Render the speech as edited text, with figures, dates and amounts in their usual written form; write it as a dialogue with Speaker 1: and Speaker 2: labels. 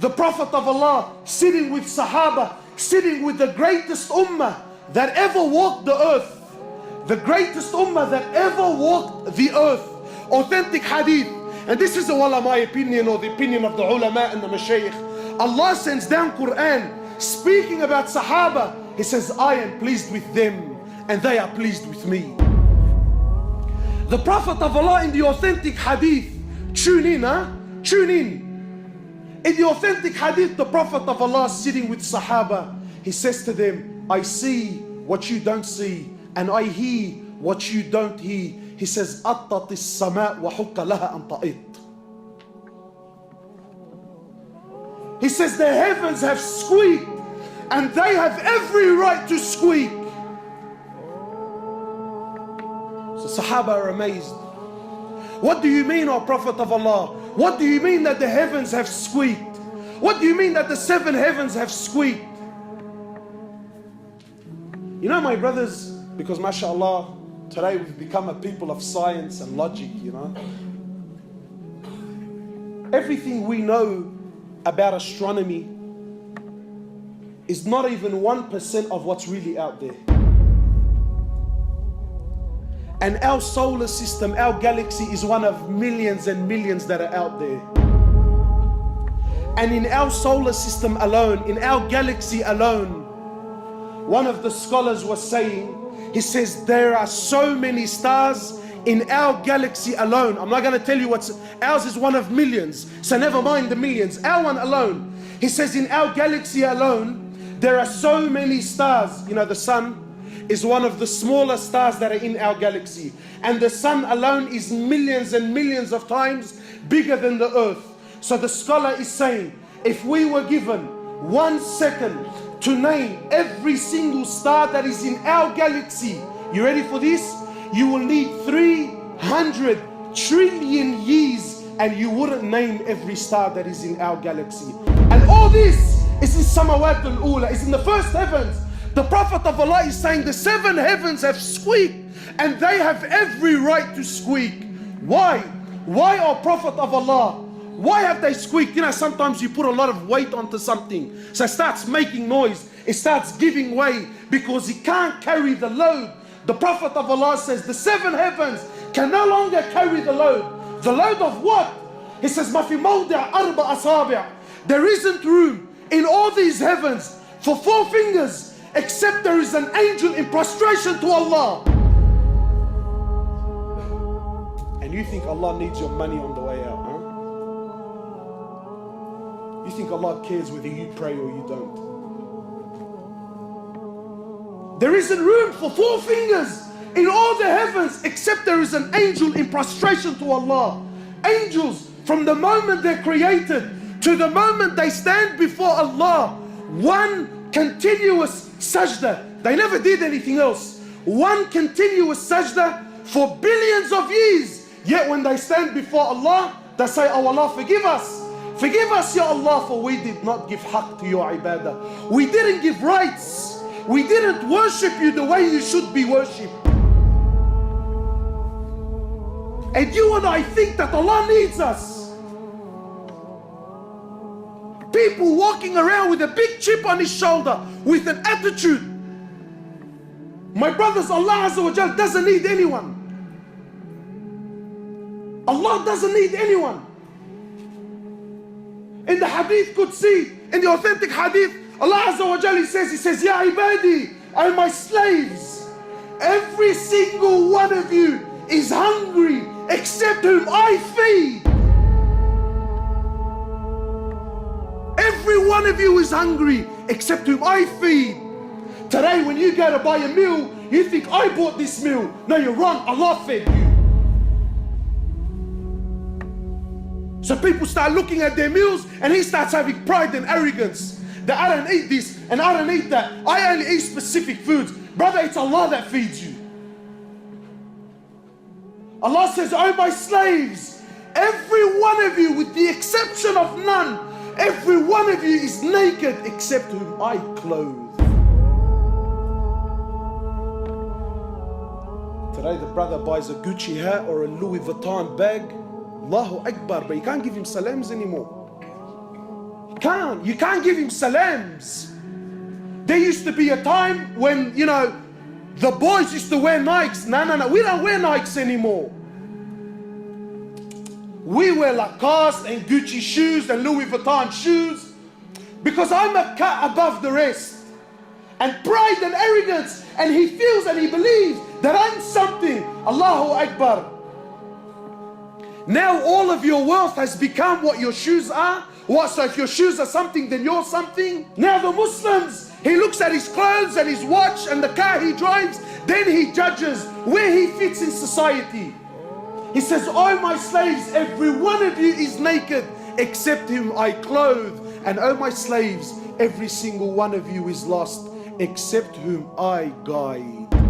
Speaker 1: the Prophet of Allah sitting with Sahaba, sitting with the greatest ummah that ever walked the earth. The greatest ummah that ever walked the earth. Authentic hadith. And this is wallah my opinion, or the opinion of the ulama and the mashayikh. Allah sends down Quran speaking about Sahaba. He says, I am pleased with them and they are pleased with me. The Prophet of Allah in the authentic hadith, tune in, tune in. In the authentic hadith, the Prophet of Allah sitting with Sahaba, he says to them, I see what you don't see, and I hear what you don't hear. He says, أَطَّتِ السَّمَاء وَحُقَّ لَهَا أَن تَئِطْ. He says, the heavens have squeaked, and they have every right to squeak. So Sahaba are amazed. What do you mean, O Prophet of Allah? What do you mean that the heavens have squeaked? What do you mean that the 7 heavens have squeaked? You know, my brothers, because mashallah, today we've become a people of science and logic, you know. Everything we know about astronomy is not even 1% of what's really out there. And our solar system, our galaxy is one of millions and millions that are out there. And in our solar system alone, in our galaxy alone, one of the scholars was saying, he says, there are so many stars in our galaxy alone. I'm not going to tell you what's, ours is one of millions. So never mind the millions, our one alone. He says in our galaxy alone, there are so many stars. You know, the sun is one of the smaller stars that are in our galaxy. And the sun alone is millions and millions of times bigger than the earth. So the scholar is saying, if we were given 1 second to name every single star that is in our galaxy, you ready for this? You will need 300 trillion years and you wouldn't name every star that is in our galaxy. And all this is in Samawat al-Ula, is in the first heavens. The Prophet of Allah is saying the 7 heavens have squeaked and they have every right to squeak. Why? Why, O Prophet of Allah? Why have they squeaked? You know, sometimes you put a lot of weight onto something, so it starts making noise, it starts giving way because it can't carry the load. The Prophet of Allah says the 7 heavens can no longer carry the load. The load of what? He says, مَا فِي مَوْضِعَ أَرْبَعَ أَصَابِعَ. There isn't room in all these heavens for 4 fingers, except there is an angel in prostration to Allah. And you think Allah needs your money on the way out, huh? You think Allah cares whether you pray or you don't? There isn't room for 4 fingers in all the heavens except there is an angel in prostration to Allah. Angels, from the moment they're created to the moment they stand before Allah, one continuous sajda. They never did anything else. One continuous sajda for billions of years. Yet when they stand before Allah, they say, oh Allah, forgive us. Forgive us, Ya Allah, for we did not give haqq to your ibadah. We didn't give rights. We didn't worship you the way you should be worshipped. And you and I think that Allah needs us. People walking around with a big chip on his shoulder, with an attitude. My brothers, Allah Azza wa Jal doesn't need anyone. Allah doesn't need anyone. In the Hadith Qudsi, in the authentic Hadith, Allah Azza wa Jal, He says, Ya ibadi, and my slaves, every single one of you is hungry except whom I feed. Every one of you is hungry except whom I feed. Today when you go to buy a meal, you think I bought this meal. No, you're wrong, Allah fed you. So people start looking at their meals and he starts having pride and arrogance. That I don't eat this and I don't eat that. I only eat specific foods. Brother, it's Allah that feeds you. Allah says, oh my slaves, every one of you with the exception of none, every one of you is naked except whom I clothe. Today the brother buys a Gucci hat or a Louis Vuitton bag. Allahu Akbar, but you can't give him salams anymore. You can't give him salams. There used to be a time when, you know, the boys used to wear Nikes. No, we don't wear Nikes anymore. We wear Lacoste and Gucci shoes and Louis Vuitton shoes because I'm a cat above the rest. And pride and arrogance, and he feels and he believes that I'm something. Allahu Akbar. Now all of your wealth has become what your shoes are. What? So if your shoes are something, then you're something. Now the Muslims, he looks at his clothes and his watch and the car he drives, then he judges where he fits in society. He says, oh my slaves, every one of you is naked except whom I clothe. And oh my slaves, every single one of you is lost except whom I guide.